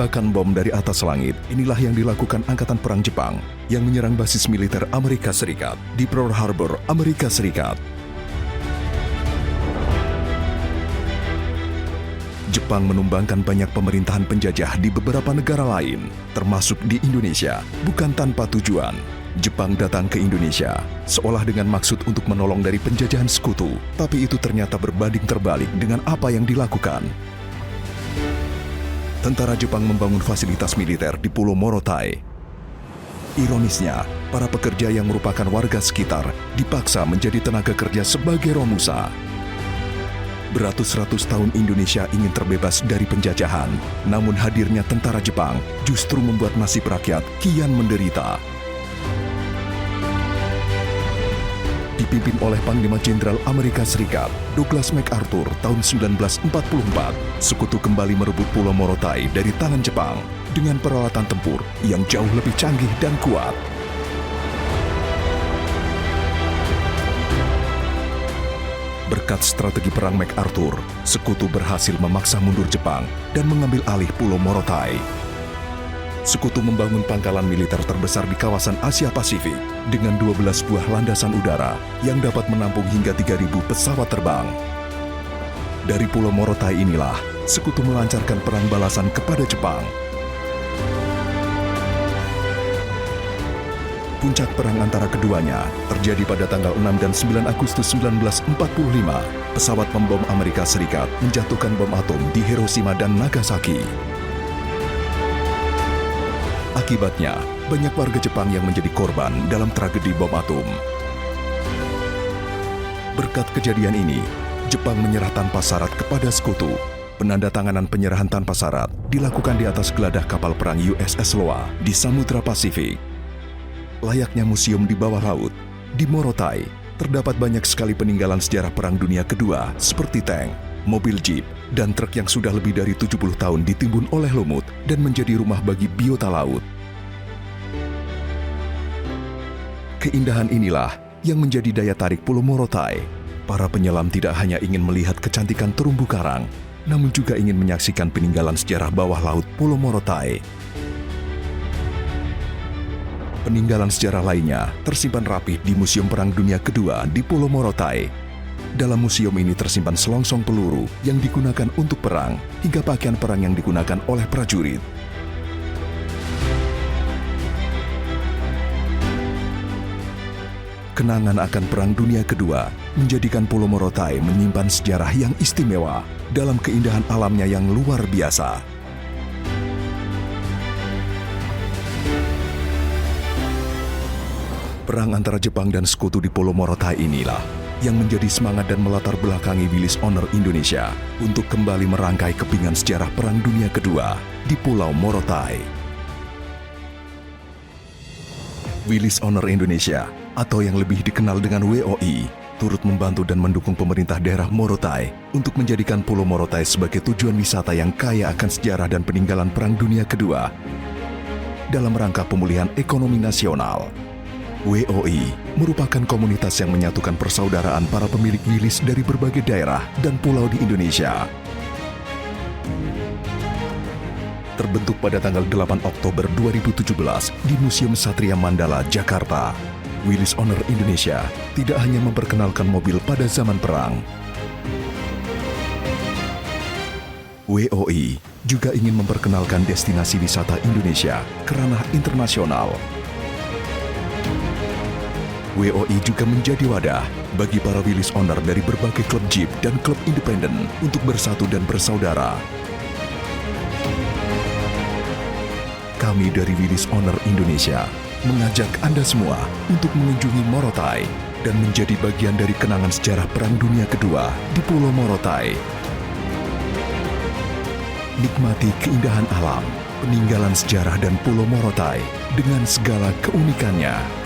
menembakkan bom dari atas langit. Inilah yang dilakukan Angkatan Perang Jepang yang menyerang basis militer Amerika Serikat di Pearl Harbor, Amerika Serikat. Jepang menumbangkan banyak pemerintahan penjajah di beberapa negara lain, termasuk di Indonesia, bukan tanpa tujuan. Jepang datang ke Indonesia seolah dengan maksud untuk menolong dari penjajahan sekutu, tapi itu ternyata berbanding terbalik dengan apa yang dilakukan. Tentara Jepang membangun fasilitas militer di Pulau Morotai. Ironisnya, para pekerja yang merupakan warga sekitar dipaksa menjadi tenaga kerja sebagai romusa. Beratus-ratus tahun Indonesia ingin terbebas dari penjajahan, namun hadirnya tentara Jepang justru membuat nasib rakyat kian menderita. Dipimpin oleh Panglima Jenderal Amerika Serikat, Douglas MacArthur tahun 1944, sekutu kembali merebut Pulau Morotai dari tangan Jepang dengan peralatan tempur yang jauh lebih canggih dan kuat. Berkat strategi perang MacArthur, sekutu berhasil memaksa mundur Jepang dan mengambil alih Pulau Morotai. Sekutu membangun pangkalan militer terbesar di kawasan Asia Pasifik dengan 12 buah landasan udara yang dapat menampung hingga 3.000 pesawat terbang. Dari Pulau Morotai inilah, sekutu melancarkan perang balasan kepada Jepang. Puncak perang antara keduanya terjadi pada tanggal 6 dan 9 Agustus 1945. Pesawat pembom Amerika Serikat menjatuhkan bom atom di Hiroshima dan Nagasaki. Akibatnya, banyak warga Jepang yang menjadi korban dalam tragedi bom atom. Berkat kejadian ini, Jepang menyerah tanpa syarat kepada sekutu. Penandatanganan penyerahan tanpa syarat dilakukan di atas geladak kapal perang USS Loa di Samudra Pasifik. Layaknya museum di bawah laut, di Morotai terdapat banyak sekali peninggalan sejarah Perang Dunia Kedua seperti tank, mobil jeep, dan truk yang sudah lebih dari 70 tahun ditimbun oleh lumut dan menjadi rumah bagi biota laut. Keindahan inilah yang menjadi daya tarik Pulau Morotai. Para penyelam tidak hanya ingin melihat kecantikan terumbu karang, namun juga ingin menyaksikan peninggalan sejarah bawah laut Pulau Morotai. Peninggalan sejarah lainnya tersimpan rapih di Museum Perang Dunia Kedua di Pulau Morotai. Dalam museum ini tersimpan selongsong peluru yang digunakan untuk perang, hingga pakaian perang yang digunakan oleh prajurit. Kenangan akan Perang Dunia Kedua menjadikan Pulau Morotai menyimpan sejarah yang istimewa dalam keindahan alamnya yang luar biasa. Perang antara Jepang dan sekutu di Pulau Morotai inilah yang menjadi semangat dan melatar belakangi Willis Honor Indonesia untuk kembali merangkai kepingan sejarah Perang Dunia Kedua di Pulau Morotai. Willis Honor Indonesia, atau yang lebih dikenal dengan WOI, turut membantu dan mendukung pemerintah daerah Morotai untuk menjadikan Pulau Morotai sebagai tujuan wisata yang kaya akan sejarah dan peninggalan Perang Dunia Kedua dalam rangka pemulihan ekonomi nasional. WOI merupakan komunitas yang menyatukan persaudaraan para pemilik Willis dari berbagai daerah dan pulau di Indonesia. Terbentuk pada tanggal 8 Oktober 2017 di Museum Satria Mandala, Jakarta, Willis Honor Indonesia tidak hanya memperkenalkan mobil pada zaman perang. WOI juga ingin memperkenalkan destinasi wisata Indonesia ke ranah internasional. WOI juga menjadi wadah bagi para Willis Honor dari berbagai klub jeep dan klub independen untuk bersatu dan bersaudara. Kami dari Willis Honor Indonesia mengajak Anda semua untuk mengunjungi Morotai dan menjadi bagian dari kenangan sejarah Perang Dunia Kedua di Pulau Morotai. Nikmati keindahan alam, peninggalan sejarah dan Pulau Morotai dengan segala keunikannya.